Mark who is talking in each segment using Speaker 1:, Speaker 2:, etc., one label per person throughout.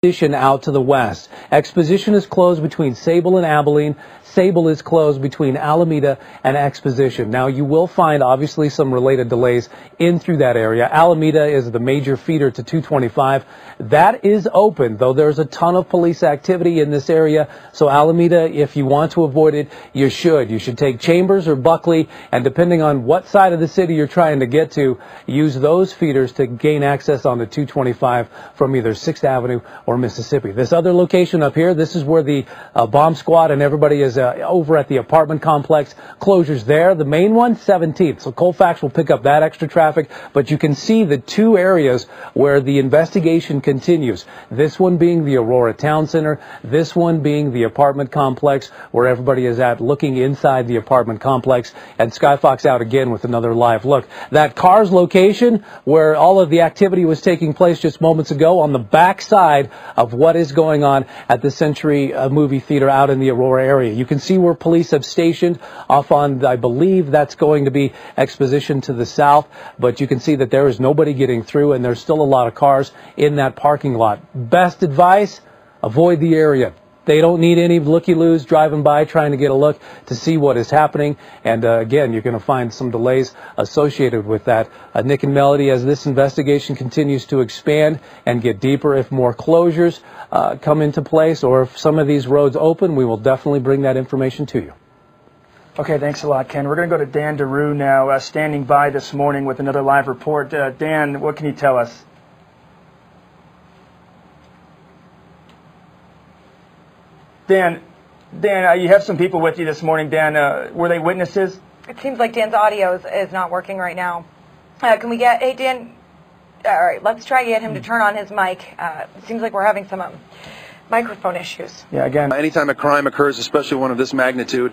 Speaker 1: Exposition out to the west. Exposition is closed between Sable and Abilene. Sable is closed between Alameda and Exposition. Now, you will find, obviously, some related delays in through that area. Alameda is the major feeder to 225. That is open, though there's a ton of police activity in this area. So Alameda, if you want to avoid it, you should. You should take Chambers or Buckley, and depending on what side of the city you're trying to get to, use those feeders to gain access on the 225 from either 6th Avenue or Mississippi. This other location up here, this is where the bomb squad and everybody is over at the apartment complex. Closures there. The main one, 17th. So Colfax will pick up that extra traffic, but you can see the two areas where the investigation continues. This one being the Aurora Town Center, this one being the apartment complex where everybody is at looking inside the apartment complex. And Skyfox out again with another live look. That car's location where all of the activity was taking place just moments ago on the back side of what is going on at the Century Movie Theater out in the Aurora area. You can see where police have stationed off on, I believe that's going to be Exposition to the south, but you can see that there is nobody getting through and there's still a lot of cars in that parking lot. Best advice, avoid the area. They don't need any looky-loos driving by trying to get a look to see what is happening. And again, you're going to find some delays associated with that. Nick and Melody, as this investigation continues to expand and get deeper, if more closures come into place or if some of these roads open, we will definitely bring that information to you.
Speaker 2: Okay, thanks a lot, Ken. We're going to go to Dan DeRue now, standing by this morning with another live report. Dan, what can you tell us? Dan, you have some people with you this morning. Dan, were they witnesses?
Speaker 3: It seems like Dan's audio is not working right now. Can we get, hey Dan, all right, let's try to get him to turn on his mic. It seems like we're having some microphone issues.
Speaker 2: Yeah, again.
Speaker 4: Anytime a crime occurs, especially one of this magnitude,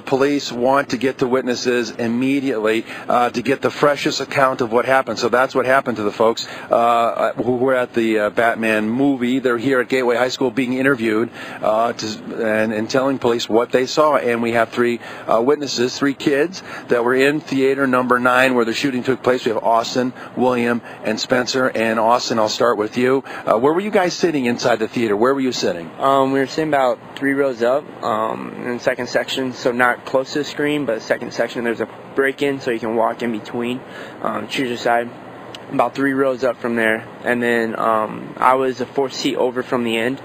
Speaker 4: police want to get to witnesses immediately to get the freshest account of what happened. So that's what happened to the folks who were at the Batman movie. They're here at Gateway High School being interviewed and telling police what they saw. And we have three witnesses, three kids that were in theater number 9 where the shooting took place. We have Austin, William, and Spencer. And Austin, I'll start with you. Where were you guys sitting inside the theater? Where were you sitting?
Speaker 5: We were sitting about 3 rows up in the second section, so not close to the screen, but second section. There's a break-in, so you can walk in between. Choose your side. About 3 rows up from there, and then I was a 4th seat over from the end,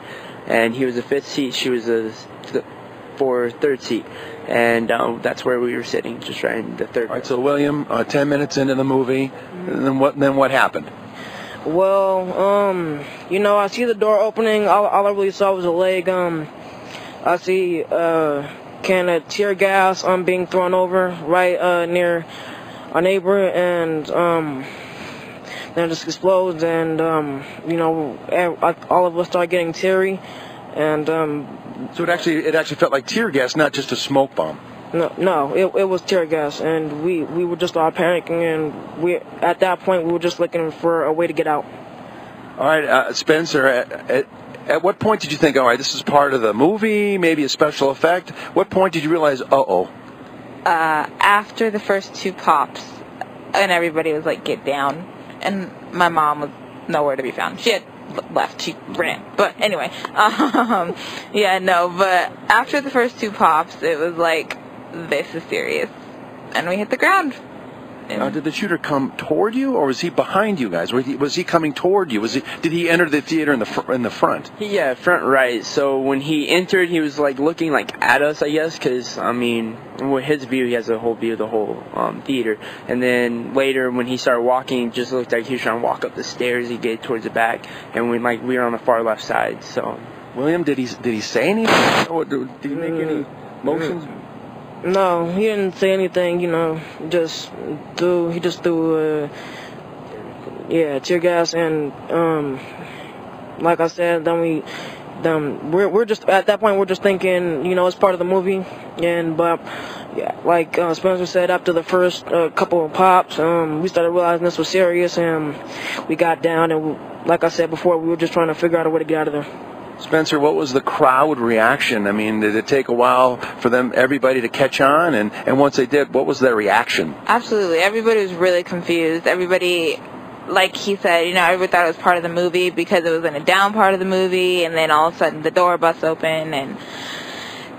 Speaker 5: and he was a 5th seat. She was a 3rd seat, and that's where we were sitting, just right in the 3rd.
Speaker 4: All right. So William, 10 minutes into the movie, and then what happened?
Speaker 6: Well, I see the door opening. All I really saw was a leg. I see a can of tear gas being thrown over right near our neighbor, and then it just explodes, and all of us start getting teary, and
Speaker 4: so it actually felt like tear gas, not just a smoke bomb.
Speaker 6: No, it was tear gas, and we were just all panicking, and at that point we were just looking for a way to get out.
Speaker 4: All right, Spencer, at what point did you think, all right, this is part of the movie, maybe a special effect? What point did you realize,
Speaker 7: after the first 2 pops, and everybody was like, get down, and my mom was nowhere to be found. She had left, she ran, but anyway, but after the first 2 pops, it was like, this is serious, and we hit the ground.
Speaker 4: Did the shooter come toward you, or was he behind you guys? Was he coming toward you? Did he enter the theater in the front?
Speaker 5: Yeah, front right. So when he entered, he was like looking like at us, I guess, because with his view, he has a whole view of the whole theater. And then later, when he started walking, it just looked like he was trying to walk up the stairs. He get towards the back, and we were on the far left side. So
Speaker 4: William, did he say anything? Or did he make any motions?
Speaker 6: No, he didn't say anything, he just threw tear gas, and like I said, we're just at that point we're just thinking, it's part of the movie, but like Spencer said, after the first couple of pops, we started realizing this was serious, and we got down, and like I said before, we were just trying to figure out a way to get out of there.
Speaker 4: Spencer, what was the crowd reaction? I mean, did it take a while for everybody to catch on? And once they did, what was their reaction?
Speaker 7: Absolutely. Everybody was really confused. Everybody like he said, everybody thought it was part of the movie because it was in a down part of the movie, and then all of a sudden the door busts open, and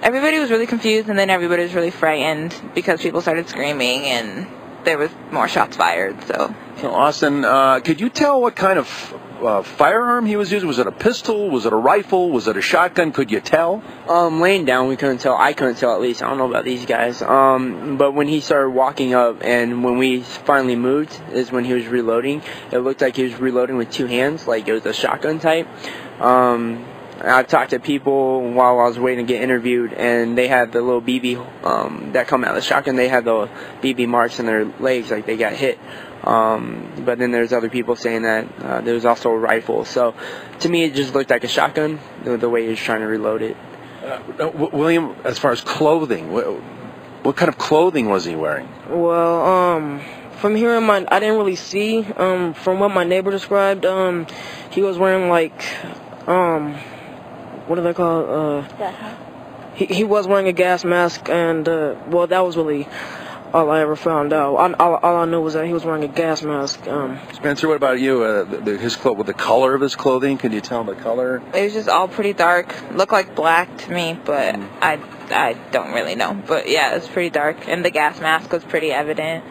Speaker 7: everybody was really confused, and then everybody was really frightened because people started screaming, and there was more shots fired. So
Speaker 4: Austin, could you tell what kind of firearm he was using? Was it a pistol? Was it a rifle? Was it a shotgun? Could you tell?
Speaker 5: Laying down, we couldn't tell. I couldn't tell, at least. I don't know about these guys. But when he started walking up, and when we finally moved, is when he was reloading. It looked like he was reloading with two hands, like it was a shotgun type. I talked to people while I was waiting to get interviewed, and they had the little BB that come out of the shotgun. They had the BB marks in their legs, like they got hit. But then there's other people saying that there was also a rifle. So to me, it just looked like a shotgun, the way he was trying to reload it.
Speaker 4: William, as far as clothing, what kind of clothing was he wearing?
Speaker 6: Well, from hearing I didn't really see. From what my neighbor described, he was wearing like, what do they call? He was wearing a gas mask, and well, that was really all I ever found out. All I knew was that he was wearing a gas mask.
Speaker 4: Spencer, what about you? With the color of his clothing, can you tell the color?
Speaker 7: it was just all pretty dark. Looked like black to me, but I don't really know. But yeah, it was pretty dark, and the gas mask was pretty evident.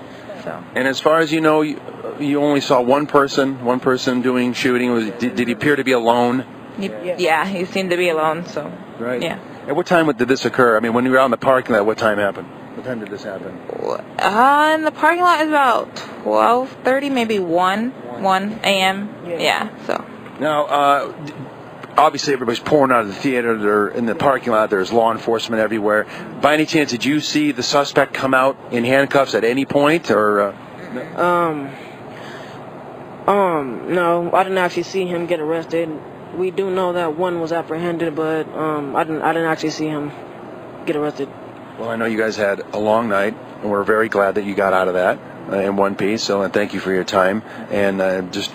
Speaker 7: So.
Speaker 4: And as far as you know, you only saw one person doing shooting. Did he appear to be alone?
Speaker 7: Yeah, he seemed to be alone. So.
Speaker 4: Right.
Speaker 7: Yeah.
Speaker 4: At what time did this occur? I mean, when you were out in the parking lot, what time happened? What time did this happen?
Speaker 7: In the parking lot, it was about 12:30, maybe 1 a.m. Yeah. So.
Speaker 4: Now, obviously, everybody's pouring out of the theater. They're in the parking lot. There's law enforcement everywhere. By any chance, did you see the suspect come out in handcuffs at any point, or?
Speaker 6: No, I didn't actually see him get arrested. We do know that one was apprehended, but I didn't actually see him get arrested.
Speaker 4: Well, I know you guys had a long night, and we're very glad that you got out of that in one piece. So, and thank you for your time, and just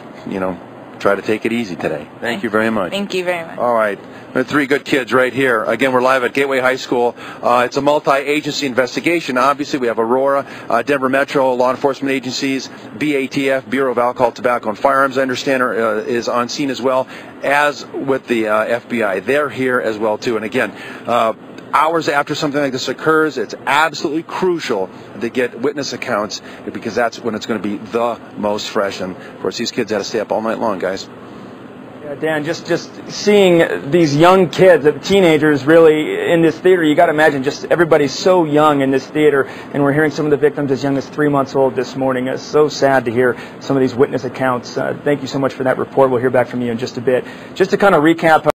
Speaker 4: try to take it easy today. Thank you very much.
Speaker 7: Thank you very much.
Speaker 4: All right. Three good kids right here. Again, we're live at Gateway High School. It's a multi-agency investigation. Obviously, we have Aurora, Denver Metro, law enforcement agencies, BATF, Bureau of Alcohol, Tobacco, and Firearms, I understand, is on scene as well, as with the FBI. They're here as well, too. And again, hours after something like this occurs, it's absolutely crucial to get witness accounts, because that's when it's going to be the most fresh. And, of course, these kids had to stay up all night long, guys.
Speaker 2: Yeah, Dan, just seeing these young kids, the teenagers really in this theater, you got to imagine just everybody's so young in this theater, and we're hearing some of the victims as young as 3 months old this morning. It's so sad to hear some of these witness accounts. Thank you so much for that report. We'll hear back from you in just a bit. Just to kind of recap